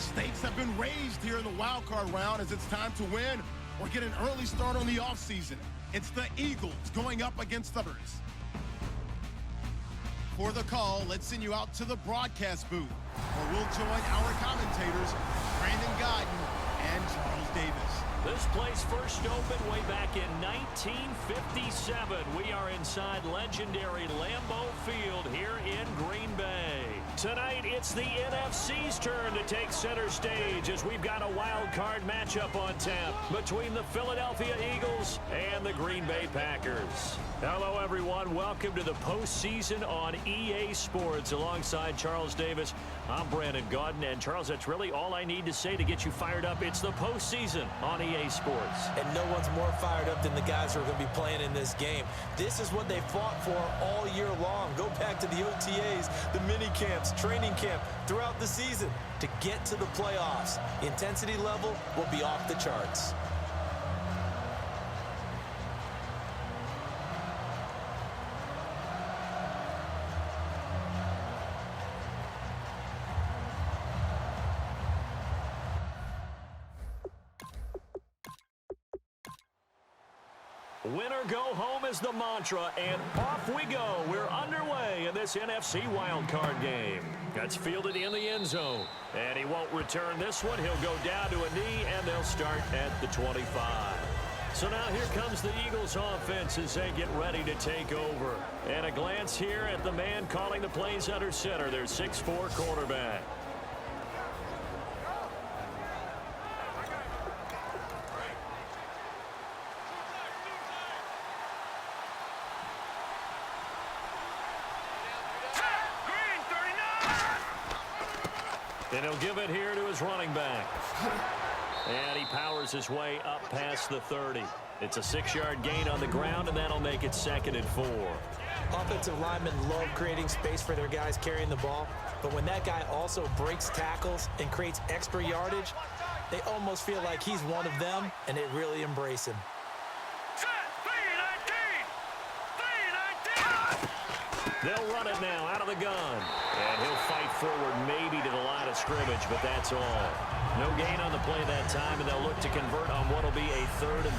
The stakes have been raised here in the wild card round as it's time to win or get an early start on the offseason. It's the Eagles going up against the others. For the call, let's send you out to the broadcast booth, where we'll join our commentators, Brandon Godden and Charles Davis. This place first opened way back in 1957. We are inside legendary Lambeau Field here in Green Bay. Tonight, it's the NFC's turn to take center stage as we've got a wild card matchup on tap between the Philadelphia Eagles and the Green Bay Packers. Hello, everyone. Welcome to the postseason on EA Sports. Alongside Charles Davis, I'm Brandon Godden. And Charles, that's really all I need to say to get you fired up. It's the postseason on EA Sports. And no one's more fired up than the guys who are going to be playing in this game. This is what they fought for all year long. Go back to the OTAs, the mini camps, training camp throughout the season to get to the playoffs. The intensity level will be off the charts. Win or go home is the mantra, and off we go. We're underway in this NFC wildcard game. That's fielded in the end zone, and he won't return this one. He'll go down to a knee, and they'll start at the 25. So now here comes the Eagles offense as they get ready to take over. And a glance here at the man calling the plays under center, their 6'4" quarterback. And he'll give it here to his running back. And he powers his way up past the 30. It's a 6-yard gain on the ground, and that'll make it 2nd and 4. Offensive linemen love creating space for their guys carrying the ball, but when that guy also breaks tackles and creates extra yardage, they almost feel like he's one of them, and they really embrace him. They'll run it now out of the gun. And he'll fight forward maybe to the line of scrimmage, but that's all. No gain on the play that time, and they'll look to convert on what will be a 3rd and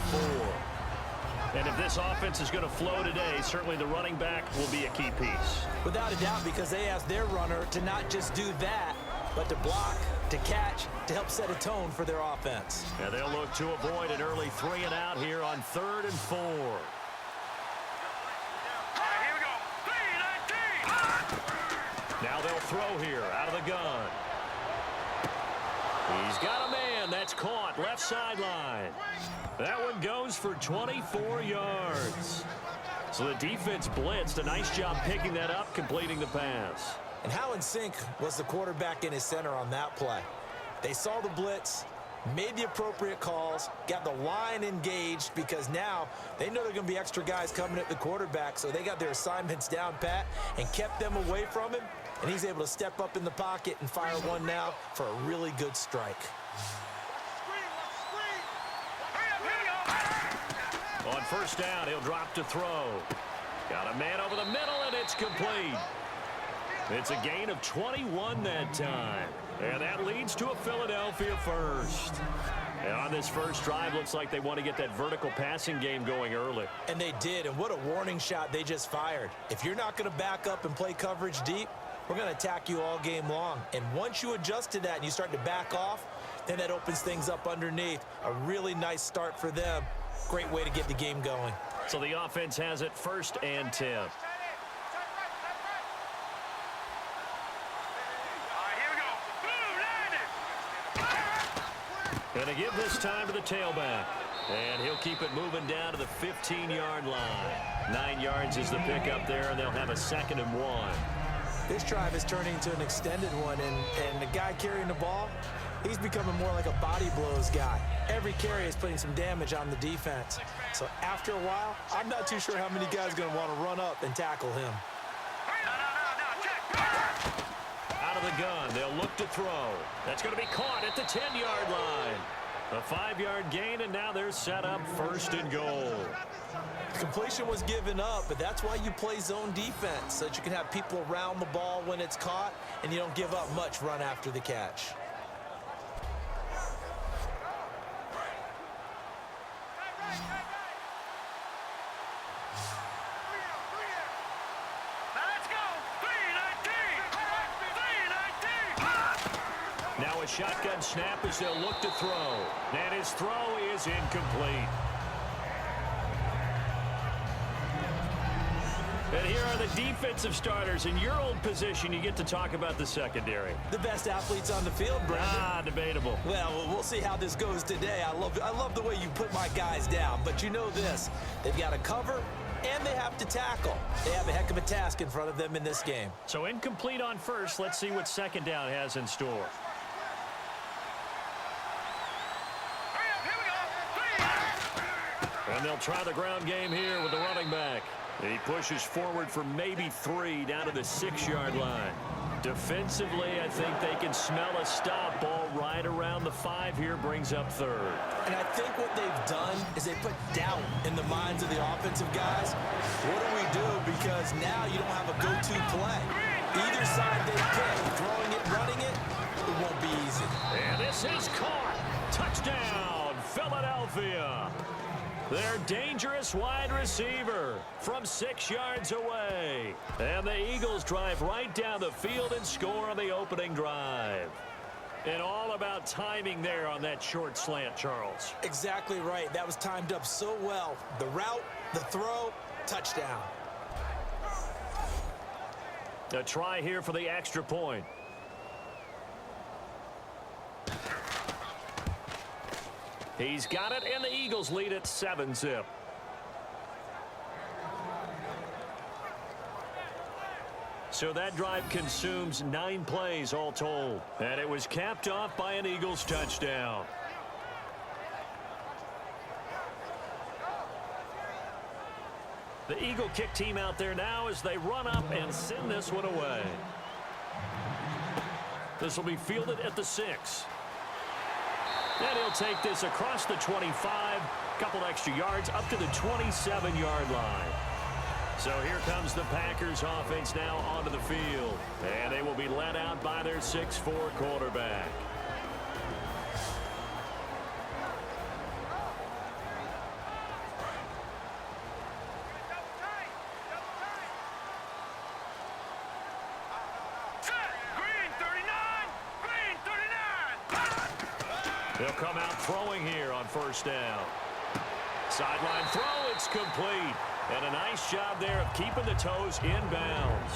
4. And if this offense is going to flow today, certainly the running back will be a key piece. Without a doubt, because they ask their runner to not just do that, but to block, to catch, to help set a tone for their offense. And they'll look to avoid an early 3 and out here on 3rd and 4. Now they'll throw here out of the gun. He's got a man. That's caught left sideline. That one goes for 24 yards. So the defense blitzed. A nice job picking that up, completing the pass. And how in sync was the quarterback and his center on that play? They saw the blitz, made the appropriate calls, got the line engaged because now they know there are going to be extra guys coming at the quarterback, so they got their assignments down pat and kept them away from him, and he's able to step up in the pocket and fire one now for a really good strike. On first down, he'll drop to throw. Got a man over the middle, and it's complete. It's a gain of 21 that time. And that leads to a Philadelphia first. And on this first drive, looks like they want to get that vertical passing game going early. And they did, and what a warning shot they just fired. If you're not going to back up and play coverage deep, we're going to attack you all game long. And once you adjust to that and you start to back off, then that opens things up underneath. A really nice start for them. Great way to get the game going. So the offense has it 1st and 10. Going to give this time to the tailback. And he'll keep it moving down to the 15-yard line. 9 yards is the pickup there, and they'll have a 2nd and 1. This drive is turning into an extended one, and the guy carrying the ball, he's becoming more like a body blows guy. Every carry is putting some damage on the defense. So after a while, I'm not too sure how many guys are going to want to run up and tackle him. Out of the gun, they'll look to throw. That's going to be caught at the 10-yard line. A 5-yard gain, and now they're set up 1st and goal. Completion was given up, but that's why you play zone defense, so that you can have people around the ball when it's caught, and you don't give up much run after the catch. Now a shotgun snap as they'll look to throw. And his throw is incomplete. And here are the defensive starters. In your old position, you get to talk about the secondary. The best athletes on the field, Brandon. Debatable. Well, we'll see how this goes today. I love the way you put my guys down. But you know this, they've got to cover and they have to tackle. They have a heck of a task in front of them in this game. So incomplete on first. Let's see what second down has in store. And they'll try the ground game here with the running back. He pushes forward for maybe 3 down to the 6-yard line. Defensively, I think they can smell a stop. Ball right around the 5 here, brings up third. And I think what they've done is they put doubt in the minds of the offensive guys. What do we do? Because now you don't have a go-to play. Either side they pick, throwing it, running it, it won't be easy. And this is caught. Touchdown, Philadelphia. Their dangerous wide receiver from 6 yards away. And the Eagles drive right down the field and score on the opening drive. And all about timing there on that short slant, Charles. Exactly right. That was timed up so well. The route, the throw, touchdown. A try here for the extra point. He's got it, and the Eagles lead at 7-zip. So that drive consumes 9 plays all told. And it was capped off by an Eagles touchdown. The Eagle kick team out there now as they run up and send this one away. This will be fielded at the 6. And he'll take this across the 25, couple extra yards up to the 27-yard line. So here comes the Packers offense now onto the field. And they will be led out by their 6'4 quarterback. They'll come out throwing here on first down. Sideline throw, it's complete. And a nice job there of keeping the toes in bounds.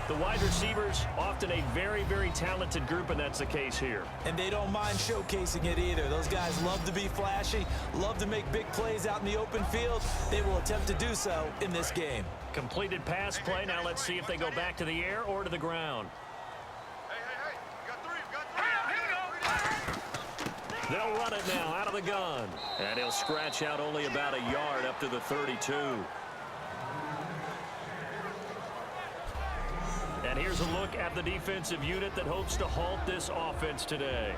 The wide receivers, often a very, very talented group, and that's the case here. And they don't mind showcasing it either. Those guys love to be flashy, love to make big plays out in the open field. They will attempt to do so in this game. Completed pass play. Now let's see if they go back to the air or to the ground. They'll run it now out of the gun. And he'll scratch out only about a yard up to the 32. And here's a look at the defensive unit that hopes to halt this offense today.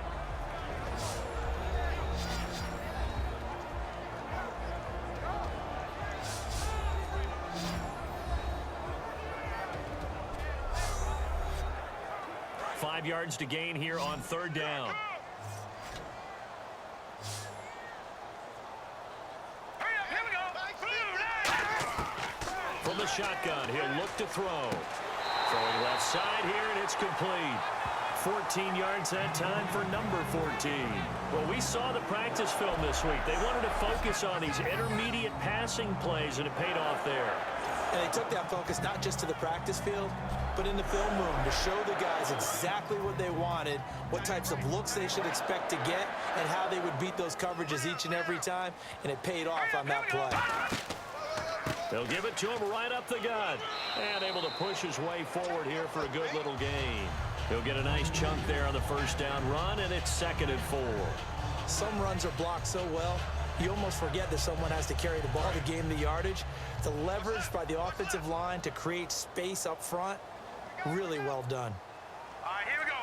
Five yards to gain here on third down. From the shotgun, he'll look to throw. Throwing left side here, and it's complete. 14 yards that time for number 14. Well, we saw the practice film this week. They wanted to focus on these intermediate passing plays, and it paid off there. And they took that focus not just to the practice field, but in the film room to show the guys exactly what they wanted, what types of looks they should expect to get, and how they would beat those coverages each and every time, and it paid off on that play. They'll give it to him right up the gut. And able to push his way forward here for a good little gain. He'll get a nice chunk there on the first down run, and it's 2nd and 4. Some runs are blocked so well, you almost forget that someone has to carry the ball to gain the yardage. The leverage by the offensive line to create space up front, really well done. All right, here we go.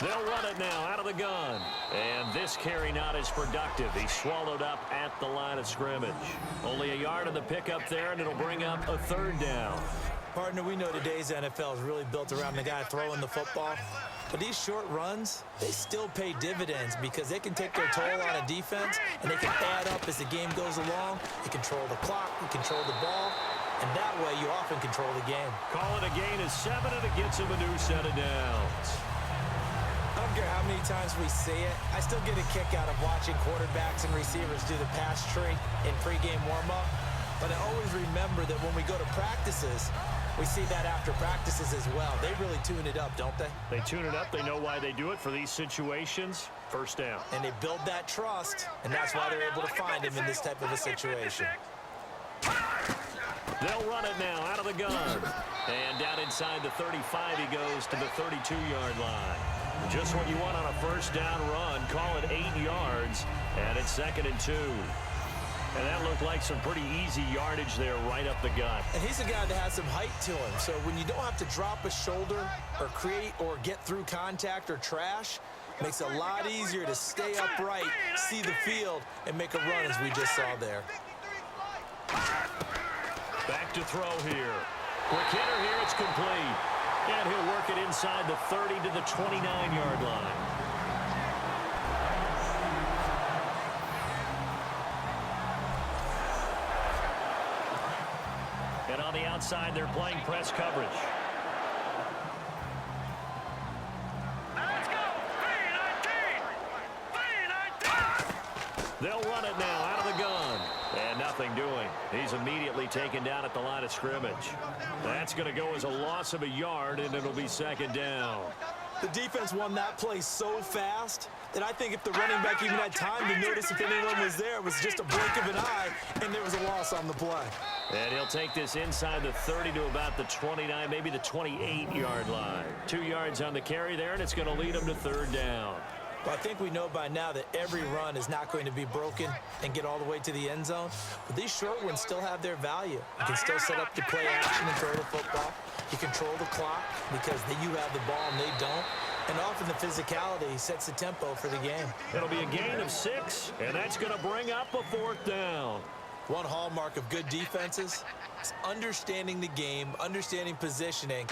They'll run it now out of the gun. And this carry not as productive. He's swallowed up at the line of scrimmage. Only a yard on the pickup there, and it'll bring up a third down. Partner, we know today's NFL is really built around the guy throwing the football. But these short runs, they still pay dividends because they can take their toll on a defense, and they can add up as the game goes along. You control the clock, you control the ball, and that way you often control the game. Call it a gain of 7, and it gets him a new set of downs. I don't care how many times we see it, I still get a kick out of watching quarterbacks and receivers do the pass tree in pregame warm-up. But I always remember that when we go to practices, we see that after practices as well. They really tune it up, don't they? They tune it up. They know why they do it for these situations. First down. And they build that trust, and that's why they're able to find him in this type of a situation. They'll run it now out of the gun. And down inside the 35, he goes to the 32-yard line. Just what you want on a first down run. Call it 8 yards, and it's 2nd and 2. And that looked like some pretty easy yardage there right up the gut. And he's a guy that has some height to him. So when you don't have to drop a shoulder or create or get through contact or trash, it makes it a lot easier to stay upright, see the field, and make a run as we just saw there. Back to throw here. Quick hitter here, it's complete. And he'll work it inside the 30 to the 29-yard line. And on the outside, they're playing press coverage. Let's go! 3-19! They'll run it now out of the gun. And nothing doing. He's immediately taken down at the line of scrimmage. That's going to go as a loss of a yard, and it'll be 2nd down. The defense won that play so fast that I think if the running back even had time to notice if anyone was there, it was just a blink of an eye, and there was a loss on the play. And he'll take this inside the 30 to about the 29, maybe the 28-yard line. 2 yards on the carry there, and it's going to lead him to 3rd down. Well, I think we know by now that every run is not going to be broken and get all the way to the end zone. But these short ones still have their value. You can still set up the play action and throw the football. You control the clock because you have the ball and they don't. And often the physicality sets the tempo for the game. It'll be a gain of 6, and that's going to bring up a 4th down. One hallmark of good defenses is understanding the game, understanding positioning,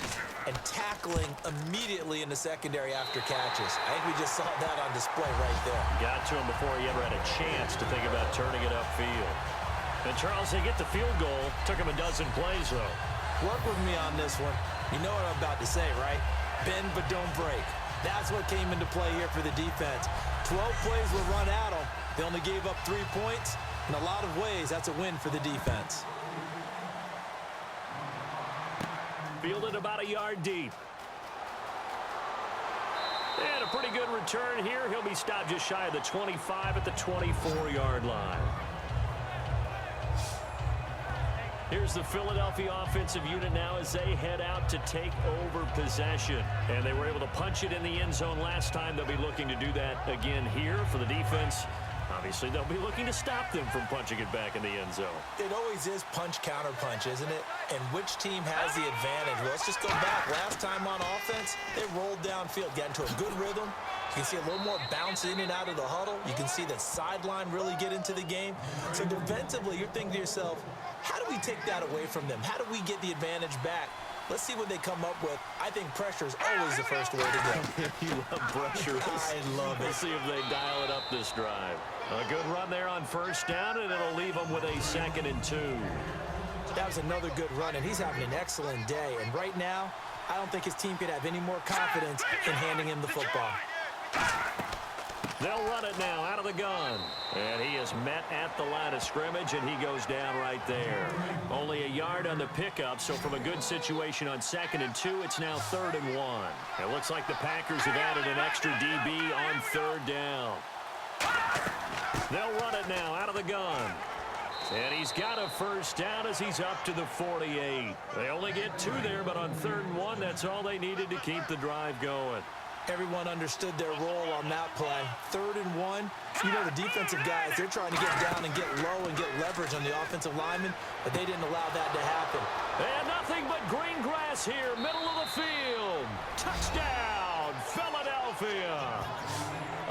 and tackling immediately in the secondary after catches. I think we just saw that on display right there. Got to him before he ever had a chance to think about turning it upfield. And Charles, they get the field goal. Took him a dozen plays, though. Work with me on this one. You know what I'm about to say, right? Bend but don't break. That's what came into play here for the defense. 12 plays were run at them. They only gave up 3 points. In a lot of ways, that's a win for the defense. Fielded about a yard deep. And a pretty good return here. He'll be stopped just shy of the 25 at the 24-yard line. Here's the Philadelphia offensive unit now as they head out to take over possession. And they were able to punch it in the end zone last time. They'll be looking to do that again here for the defense. Obviously, they'll be looking to stop them from punching it back in the end zone. It always is punch-counter-punch, isn't it? And which team has the advantage? Well, let's just go back. Last time on offense, they rolled downfield, got into a good rhythm. You can see a little more bounce in and out of the huddle. You can see the sideline really get into the game. So defensively, you're thinking to yourself, how do we take that away from them? How do we get the advantage back? Let's see what they come up with. I think pressure is always the first way to go. You love pressure. I love it. We'll see if they dial it up this drive. A good run there on first down, and it'll leave them with a 2nd and 2. That was another good run, and he's having an excellent day. And right now, I don't think his team could have any more confidence in handing him the football. They'll run it now out of the gun. And he is met at the line of scrimmage, and he goes down right there. Only a yard on the pickup, so from a good situation on 2nd and 2, it's now 3rd and 1. It looks like the Packers have added an extra DB on 3rd down. They'll run it now out of the gun. And he's got a first down as he's up to the 48. They only get 2 there, but on 3rd and 1, that's all they needed to keep the drive going. Everyone understood their role on that play. 3rd and 1, you know the defensive guys, they're trying to get down and get low and get leverage on the offensive linemen, but they didn't allow that to happen. And nothing but green grass here, middle of the field. Touchdown, Philadelphia.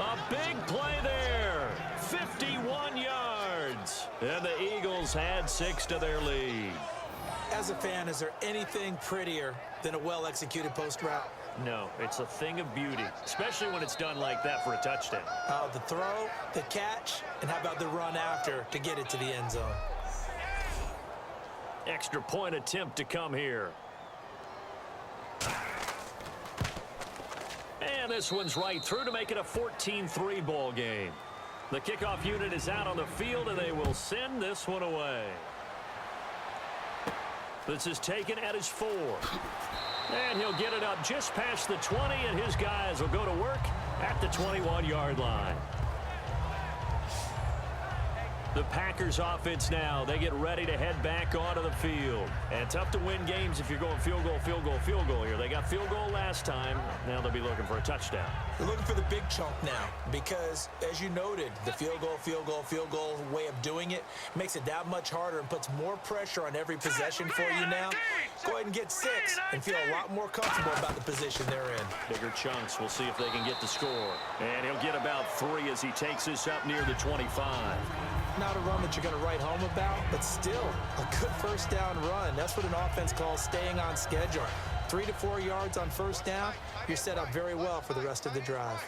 A big play there, 51 yards. And the Eagles had 6 to their lead. As a fan, is there anything prettier than a well-executed post route? No, it's a thing of beauty, especially when it's done like that for a touchdown. The throw, the catch, and how about the run after to get it to the end zone? Extra point attempt to come here. And this one's right through to make it a 14-3 ball game. The kickoff unit is out on the field, and they will send this one away. This is taken at his 4. And he'll get it up just past the 20, and his guys will go to work at the 21-yard line. The Packers offense now, they get ready to head back onto the field. And tough to win games if you're going field goal, field goal, field goal here. They got field goal last time. Now they'll be looking for a touchdown. They're looking for the big chunk now because, as you noted, the field goal, field goal, field goal way of doing it makes it that much harder and puts more pressure on every possession for you now. Go ahead and get 6 and feel a lot more comfortable about the position they're in. Bigger chunks. We'll see if they can get the score. And he'll get about 3 as he takes this up near the 25. Not a run that you're going to write home about, but still a good first down run. That's what an offense calls staying on schedule. 3 to 4 yards on first down, you're set up very well for the rest of the drive.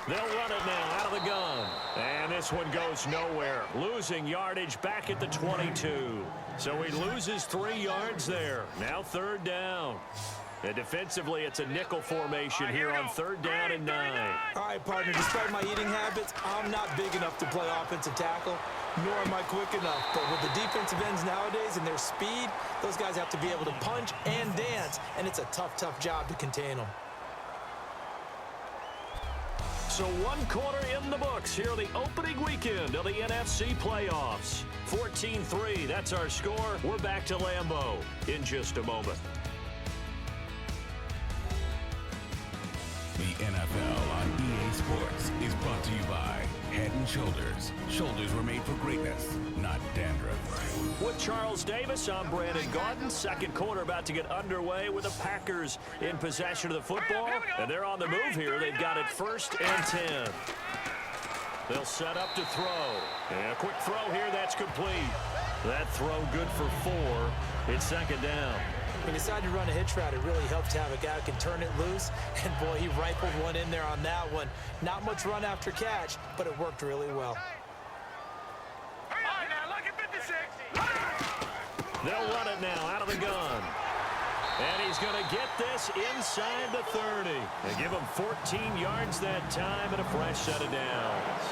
They'll run it now out of the gun. And this one goes nowhere. Losing yardage back at the 22. So he loses 3 yards there. Now 3rd down. And defensively, it's a nickel formation here on 3rd down and 9. All right, partner, despite my eating habits, I'm not big enough to play offensive tackle, nor am I quick enough. But with the defensive ends nowadays and their speed, those guys have to be able to punch and dance, and it's a tough, tough job to contain them. So 1 quarter in the books here the opening weekend of the NFC playoffs. 14-3, that's our score. We're back to Lambeau in just a moment. The NFL on EA Sports is brought to you by Head & Shoulders. Shoulders were made for greatness, not dandruff. With Charles Davis, I'm Brandon Gaudin. Second quarter about to get underway with the Packers in possession of the football. And they're on the move here. They've got it 1st and 10. They'll set up to throw. And a quick throw here, that's complete. That throw good for 4. It's 2nd down. When you decide to run a hitch route, it really helps to have a guy who can turn it loose. And, boy, he rifled one in there on that one. Not much run after catch, but it worked really well. They'll run it now out of the gun. And he's going to get this inside the 30. They give him 14 yards that time and a fresh set of downs.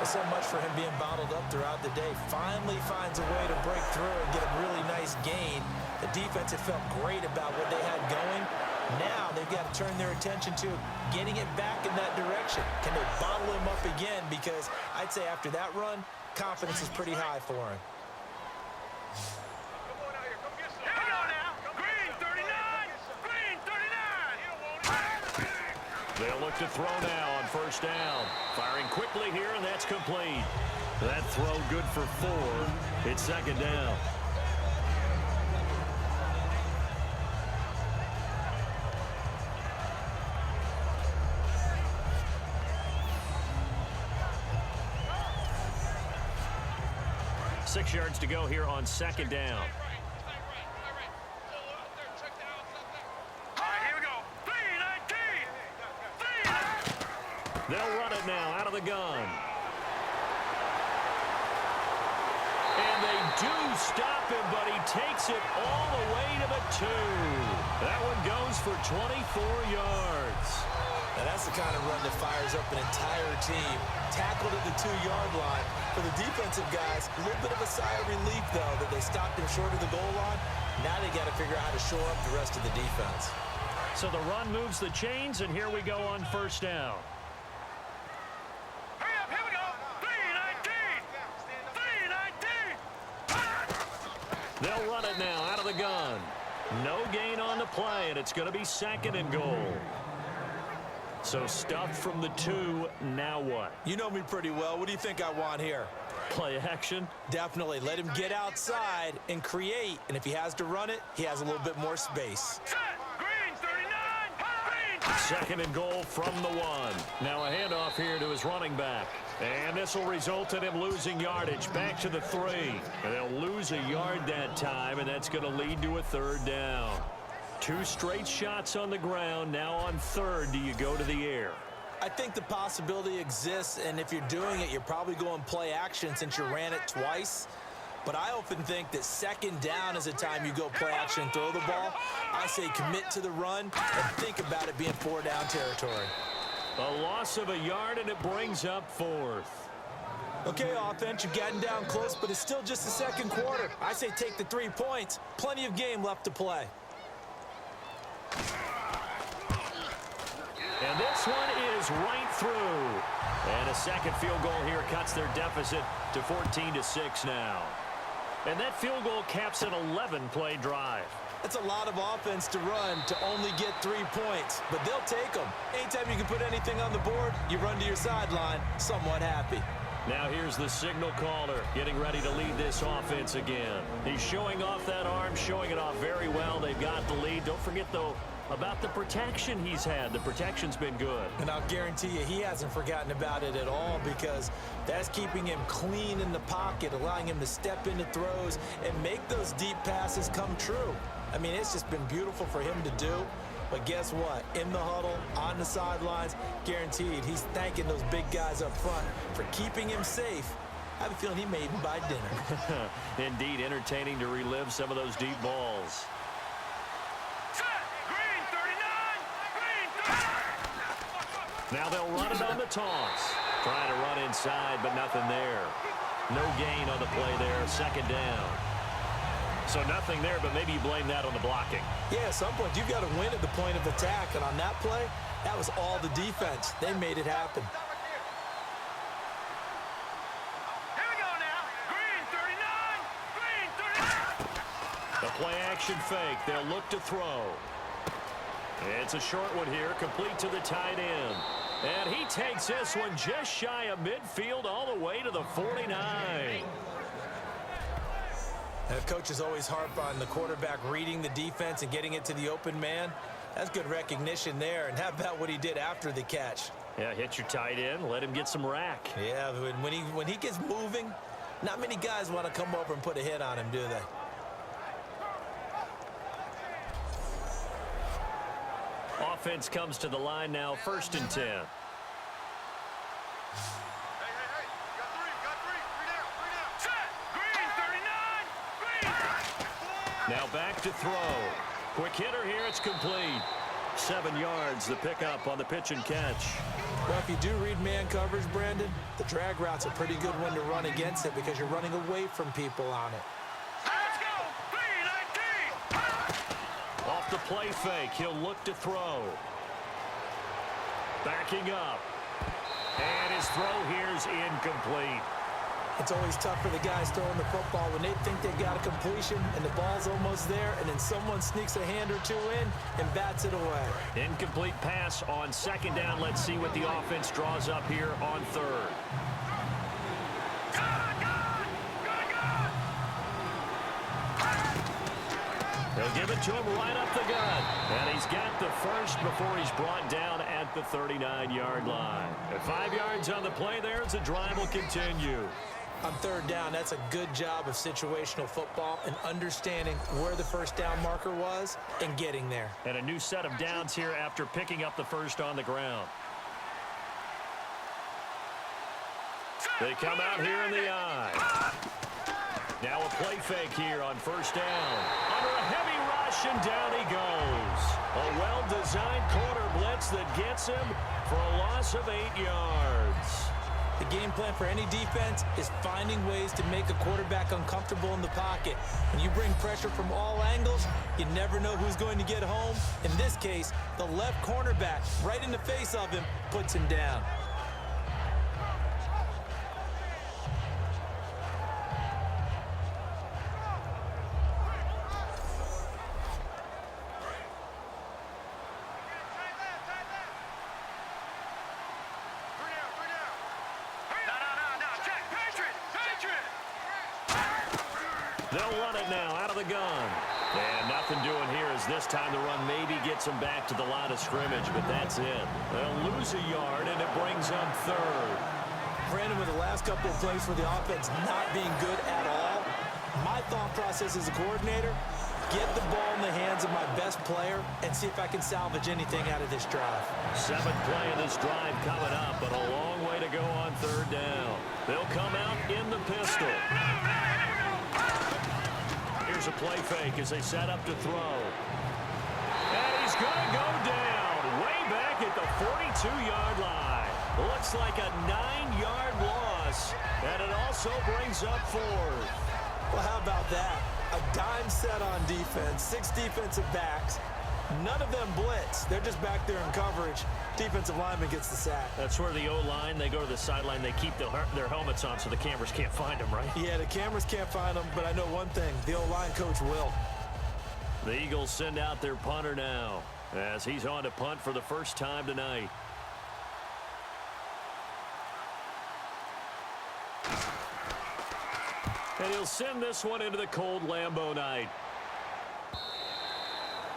So much for him being bottled up throughout the day. Finally finds a way to break through and get a really nice gain. The defense had felt great about what they had going. Now they've got to turn their attention to getting it back in that direction. Can they bottle him up again? Because I'd say after that run, confidence is pretty high for him. They'll look to throw now on 1st down. Firing quickly here, and that's complete. That throw good for 4. It's 2nd down. Six yards to go here on 2nd down. They'll run it now out of the gun. And they do stop him, but he takes it all the way to the 2. That one goes for 24 yards. Now that's the kind of run that fires up an entire team. Tackled at the 2-yard line. For the defensive guys, a little bit of a sigh of relief, though, that they stopped him short of the goal line. Now they got to figure out how to shore up the rest of the defense. So the run moves the chains, and here we go on 1st down. They'll run it now out of the gun. No gain on the play, and it's going to be 2nd and goal. So stuffed from the 2, now what? You know me pretty well. What do you think I want here? Play action? Definitely. Let him get outside and create. And if he has to run it, he has a little bit more space. Green 39! Green Second and goal from the 1. Now a handoff here to his running back. And this will result in him losing yardage. Back to the 3. And they'll lose a yard that time, and that's going to lead to a 3rd down. 2 straight shots on the ground. Now on 3rd, do you go to the air? I think the possibility exists, and if you're doing it, you're probably going play action since you ran it twice. But I often think that 2nd down is a time you go play action and throw the ball. I say commit to the run and think about it being 4-down territory. A loss of a yard, and it brings up 4th. Okay, offense, you've gotten down close, but it's still just the 2nd quarter. I say take the 3 points. Plenty of game left to play. And this one is right through. And a second field goal here cuts their deficit to 14-6 now. And that field goal caps an 11-play drive. That's a lot of offense to run to only get 3 points, but they'll take them. Anytime you can put anything on the board, you run to your sideline somewhat happy. Now here's the signal caller getting ready to lead this offense again. He's showing off that arm, showing it off very well. They've got the lead. Don't forget, though, about the protection he's had. The protection's been good. And I'll guarantee you he hasn't forgotten about it at all, because that's keeping him clean in the pocket, allowing him to step into throws and make those deep passes come true. I mean, it's just been beautiful for him to do. But guess what? In the huddle, on the sidelines, guaranteed he's thanking those big guys up front for keeping him safe. I have a feeling he may even buy dinner. Indeed, entertaining to relive some of those deep balls. Now they'll run it on the toss. Trying to run inside, but nothing there. No gain on the play there. 2nd down. So nothing there, but maybe you blame that on the blocking. Yeah, at some point, you've got to win at the point of attack. And on that play, that was all the defense. They made it happen. Here we go now. Green 39. Green 39. The play action fake. They'll look to throw. It's a short one here, complete to the tight end. And he takes this one just shy of midfield all the way to the 49. And coaches always harp on the quarterback reading the defense and getting it to the open man. That's good recognition there. And how about what he did after the catch? Yeah, hit your tight end, let him get some rack. Yeah, when he gets moving, not many guys want to come over and put a hit on him, do they? Offense comes to the line now, 1st and 10. Hey, got three. Three down. Set. Green 39. Green. Now back to throw. Quick hitter here, it's complete. 7 yards, the pickup on the pitch and catch. Well, if you do read man coverage, Brandon, the drag route's a pretty good one to run against it because you're running away from people on it. Let's go. Green 19. Off the play fake, he'll look to throw. Backing up. And his throw here's incomplete. It's always tough for the guys throwing the football when they think they got a completion and the ball's almost there, and then someone sneaks a hand or two in and bats it away. Incomplete pass on 2nd down. Let's see what the offense draws up here on 3rd. They'll give it to him right up the gut. And he's got the first before he's brought down at the 39-yard line. At 5 yards on the play there, as the drive will continue. On 3rd down, that's a good job of situational football and understanding where the 1st down marker was and getting there. And a new set of downs here after picking up the first on the ground. They come out here in the eye. Now a play fake here on 1st down. Under a heavy rush, and down he goes. A well-designed corner blitz that gets him for a loss of 8 yards. The game plan for any defense is finding ways to make a quarterback uncomfortable in the pocket. When you bring pressure from all angles, you never know who's going to get home. In this case, the left cornerback, right in the face of him, puts him down. They'll run it now out of the gun. And nothing doing here as this time the run maybe gets them back to the line of scrimmage, but that's it. They'll lose a yard, and it brings them third. Brandon, with the last couple of plays for the offense not being good at all, my thought process as a coordinator, get the ball in the hands of my best player and see if I can salvage anything out of this drive. 7th play of this drive coming up, but a long way to go on third down. They'll come out in the pistol. Here's a play fake as they set up to throw. And he's going to go down way back at the 42-yard line. Looks like a 9-yard loss, and it also brings up 4th. Well, how about that? A dime set on defense, 6 defensive backs. None of them blitz. They're just back there in coverage. Defensive lineman gets the sack. That's where the O-line, they go to the sideline, they keep their helmets on so the cameras can't find them, right? Yeah, the cameras can't find them, but I know one thing. The O-line coach will. The Eagles send out their punter now as he's on to punt for the first time tonight. And he'll send this one into the cold Lambeau night.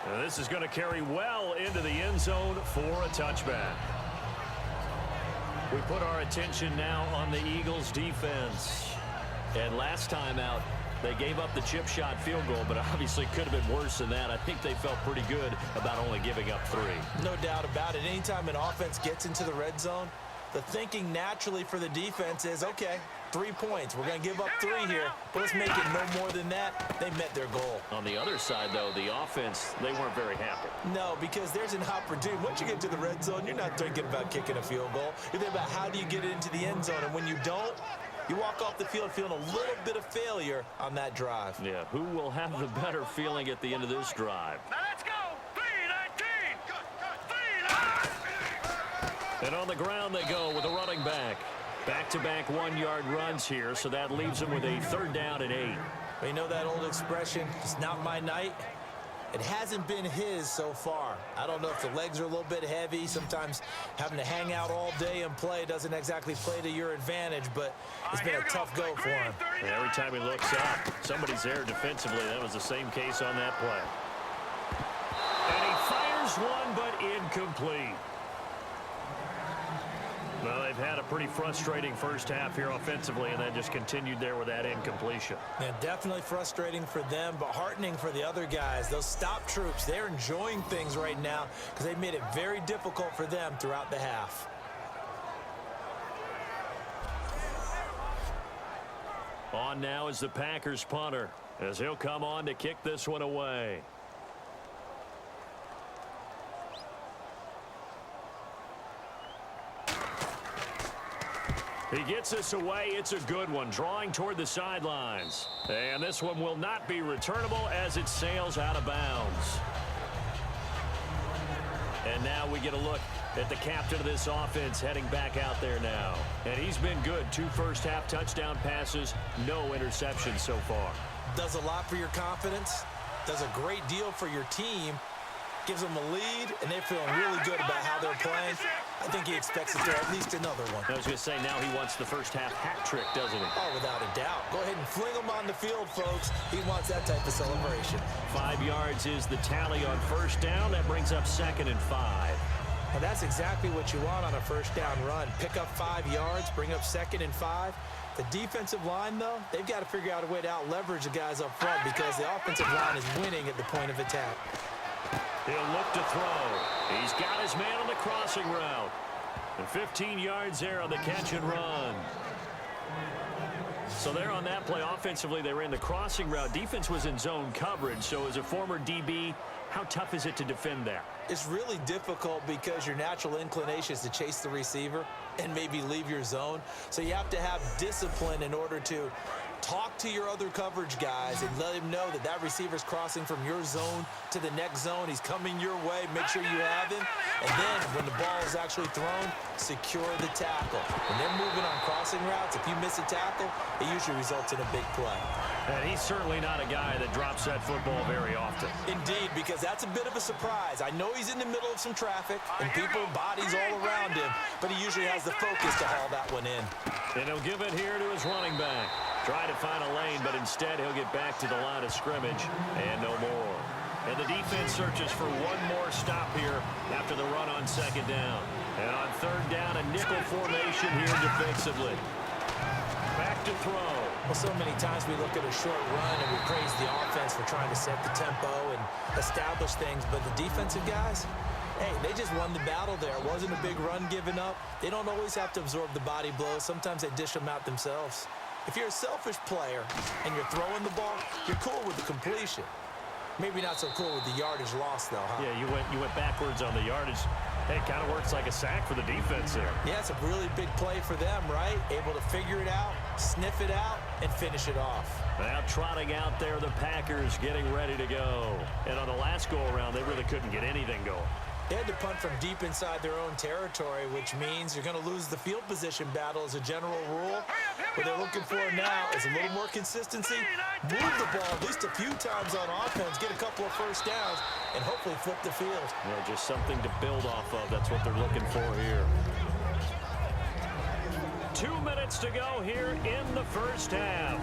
And this is going to carry well into the end zone for a touchback. We put our attention now on the Eagles defense. And last time out, they gave up the chip shot field goal, but obviously could have been worse than that. I think they felt pretty good about only giving up 3. No doubt about it. Anytime an offense gets into the red zone, the thinking naturally for the defense is, okay, 3 points. We're going to give up 3 here, but let's make it no more than that. They met their goal. On the other side, though, the offense, they weren't very happy. No, because there's an opportunity. Once you get to the red zone, you're not thinking about kicking a field goal. You're thinking about how do you get it into the end zone, and when you don't, you walk off the field feeling a little bit of failure on that drive. Yeah, who will have the better feeling at the end of this drive? Now let's go. 3-19. 3-19. And on the ground they go with a running back. Back-to-back 1-yard runs here, so that leaves them with a 3rd down and 8. Well, you know that old expression, it's not my night. It hasn't been his so far. I don't know if the legs are a little bit heavy. Sometimes having to hang out all day and play doesn't exactly play to your advantage, but it's been a tough go for him. And every time he looks up, somebody's there defensively. That was the same case on that play. And he fires one, but incomplete. Well, they've had a pretty frustrating first half here offensively, and then just continued there with that incompletion. Yeah, definitely frustrating for them, but heartening for the other guys. Those stop troops, they're enjoying things right now because they've made it very difficult for them throughout the half. On now is the Packers punter as he'll come on to kick this one away. He gets this away. It's a good one, drawing toward the sidelines. And this one will not be returnable as it sails out of bounds. And now we get a look at the captain of this offense heading back out there now. And he's been good. 2 first-half touchdown passes, no interceptions so far. Does a lot for your confidence, does a great deal for your team, gives them a lead, and they're feeling really good about how they're playing. I think he expects to throw at least another one. I was going to say, now he wants the first-half hat trick, doesn't he? Oh, without a doubt. Go ahead and fling him on the field, folks. He wants that type of celebration. 5 yards is the tally on first down. That brings up 2nd and 5. And that's exactly what you want on a first down run. Pick up 5 yards, bring up 2nd and 5. The defensive line, though, they've got to figure out a way to out-leverage the guys up front because the offensive line is winning at the point of attack. He'll look to throw. He's got his man on the crossing route. And 15 yards there on the catch and run. So there on that play, offensively, they ran the crossing route. Defense was in zone coverage. So as a former DB, how tough is it to defend that? It's really difficult because your natural inclination is to chase the receiver and maybe leave your zone. So you have to have discipline in order to talk to your other coverage guys and let him know that that receiver's crossing from your zone to the next zone. He's coming your way. Make sure you have him. And then when the ball is actually thrown, secure the tackle. When they're moving on crossing routes, if you miss a tackle, it usually results in a big play. And he's certainly not a guy that drops that football very often. Indeed, because that's a bit of a surprise. I know he's in the middle of some traffic and people, bodies all around him, but he usually has the focus to haul that one in. And he'll give it here to his running back. Trying to find a lane, but instead he'll get back to the line of scrimmage and no more. And the defense searches for one more stop here after the run on second down. And on third down, a nickel formation here defensively. Back to throw. Well, so many times we look at a short run and we praise the offense for trying to set the tempo and establish things, but the defensive guys, hey, they just won the battle there. It wasn't a big run given up. They don't always have to absorb the body blows. Sometimes they dish them out themselves. If you're a selfish player and you're throwing the ball, you're cool with the completion. Maybe not so cool with the yardage loss, though, huh? Yeah, you went backwards on the yardage. Hey, it kind of works like a sack for the defense there. Yeah, it's a really big play for them, right? Able to figure it out, sniff it out, and finish it off. Now trotting out there, the Packers getting ready to go. And on the last go-around, they really couldn't get anything going. They had to punt from deep inside their own territory, which means you're going to lose the field position battle as a general rule. What they're looking for now is a little more consistency, move the ball at least a few times on offense, get a couple of first downs, and hopefully flip the field. Yeah, just something to build off of. That's what they're looking for here. 2 minutes to go here in the first half.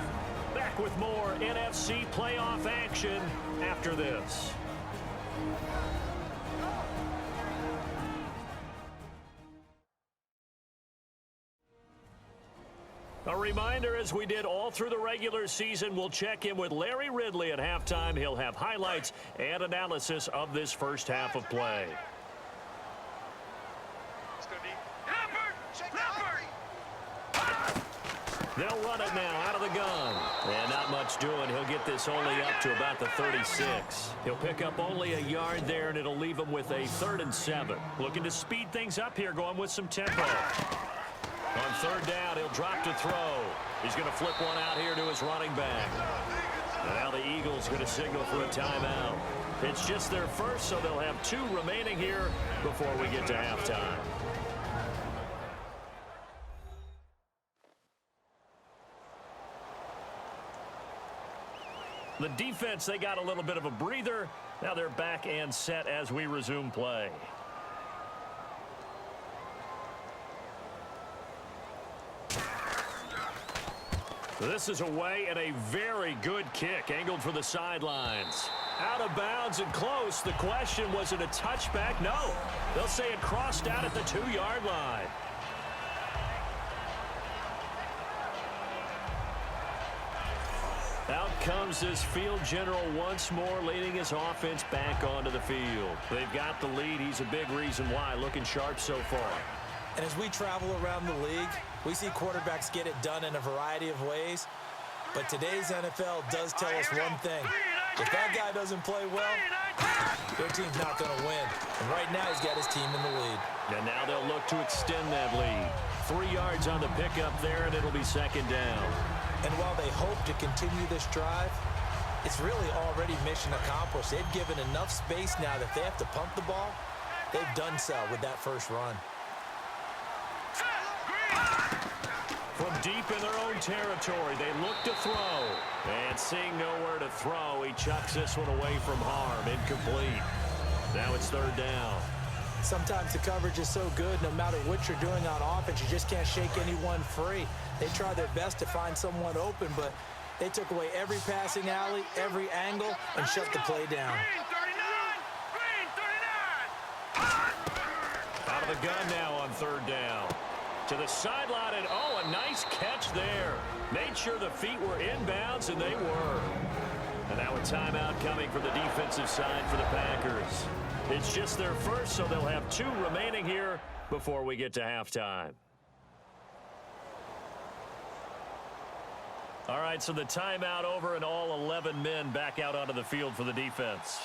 Back with more NFC playoff action after this. A reminder, as we did all through the regular season, we'll check in with Larry Ridley at halftime. He'll have highlights and analysis of this first half of play. They'll run it now out of the gun. And not much doing. He'll get this only up to about the 36. He'll pick up only a yard there, and it'll leave him with a 3rd and 7. Looking to speed things up here, going with some tempo. On third down, he'll drop to throw. He's going to flip one out here to his running back. And now the Eagles going to signal for a timeout. It's just their first, so they'll have 2 remaining here before we get to halftime. The defense, they got a little bit of a breather. Now they're back and set as we resume play. This is away and a very good kick angled for the sidelines. Out of bounds and close. The question, was it a touchback? No. They'll say it crossed out at the 2-yard line. Out comes this field general once more, leading his offense back onto the field. They've got the lead. He's a big reason why. Looking sharp so far. And as we travel around the league, we see quarterbacks get it done in a variety of ways. But today's NFL does tell us one thing. If that guy doesn't play well, their team's not going to win. And right now, he's got his team in the lead. And now they'll look to extend that lead. 3 yards on the pickup there, and it'll be 2nd down. And while they hope to continue this drive, it's really already mission accomplished. They've given enough space now that they have to pump the ball. They've done so with that first run. From deep in their own territory, they look to throw. And seeing nowhere to throw, he chucks this one away from harm. Incomplete. Now it's 3rd down. Sometimes the coverage is so good, no matter what you're doing on offense, you just can't shake anyone free. They try their best to find someone open, but they took away every passing alley, every angle, and shut the play down. Out of the gun now on 3rd down. To the sideline, and oh, a nice catch there. Made sure the feet were inbounds, and they were. And now a timeout coming from the defensive side for the Packers. It's just their first, so they'll have 2 remaining here before we get to halftime. All right, so the timeout over, and all 11 men back out onto the field for the defense.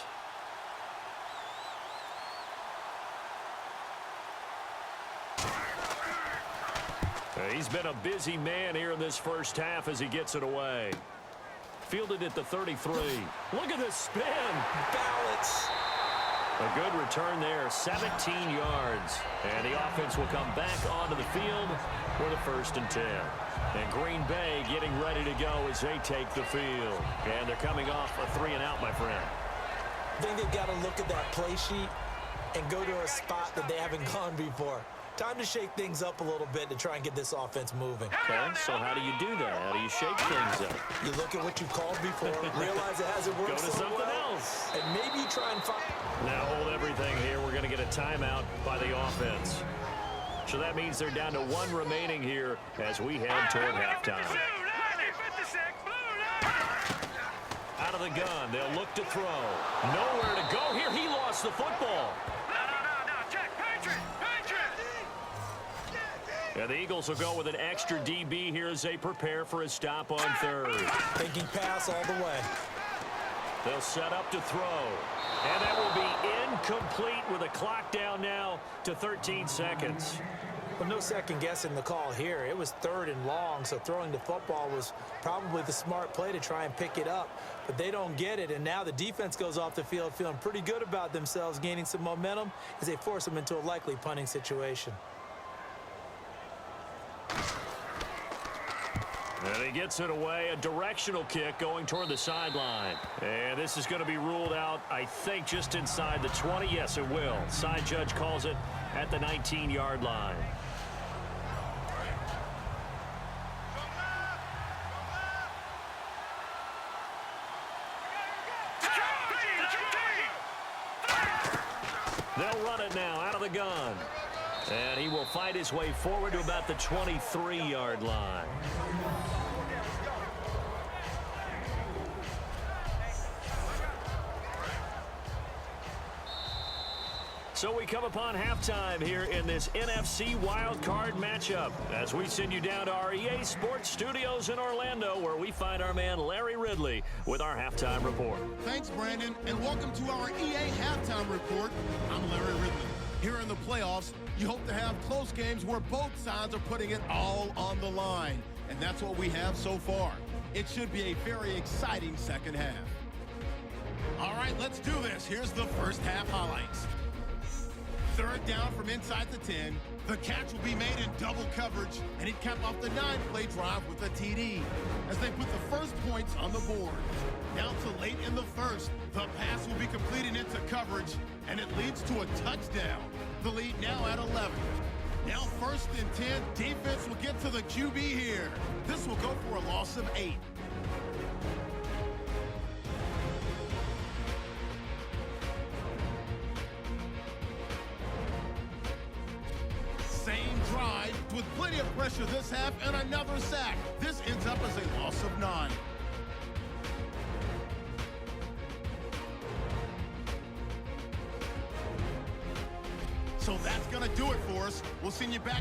He's been a busy man here in this first half as he gets it away. Fielded at the 33. Look at this spin. Balance. A good return there, 17 yards. And the offense will come back onto the field for the 1st and 10. And Green Bay getting ready to go as they take the field. And they're coming off a 3-and-out, my friend. I think they've got to look at that play sheet and go to a spot that they haven't gone before. Time to shake things up a little bit to try and get this offense moving. Okay, so how do you do that? How do you shake things up? You look at what you called before, realize it hasn't worked Go to so something well, else. and maybe you try and find... Now hold everything here. We're going to get a timeout by the offense. So that means they're down to 1 remaining here as we head toward halftime. Out of the gun, they'll look to throw. Nowhere to go here. He lost the football. And the Eagles will go with an extra DB here as they prepare for a stop on third. Thinking pass all the way. They'll set up to throw. And that will be incomplete with a clock down now to 13 seconds. Well, no second guessing the call here. It was 3rd and long, so throwing the football was probably the smart play to try and pick it up. But they don't get it, and now the defense goes off the field feeling pretty good about themselves, gaining some momentum as they force them into a likely punting situation. And he gets it away, a directional kick going toward the sideline. And this is going to be ruled out, I think, just inside the 20. Yes, it will. Side judge calls it at the 19-yard line. They'll run it now out of the gun. And he will fight his way forward to about the 23-yard line. So we come upon halftime here in this NFC wildcard matchup as we send you down to our EA Sports Studios in Orlando, where we find our man Larry Ridley with our halftime report. Thanks, Brandon, and welcome to our EA Halftime Report. I'm Larry Ridley. Here in the playoffs, you hope to have close games where both sides are putting it all on the line, and that's what we have so far. It should be a very exciting second half. All right, let's do this. Here's the first half highlights. 3rd down from inside the 10. The catch will be made in double coverage, and he capped off the 9-play drive with a TD as they put the first points on the board. Now to late in the first, the pass will be completed into coverage, and it leads to a touchdown. The lead now at 11. Now 1st and 10, defense will get to the QB here. This will go for a loss of 8. Same drive with plenty of pressure this half and another sack. This ends up as a loss of 9. So that's going to do it for us. We'll send you back.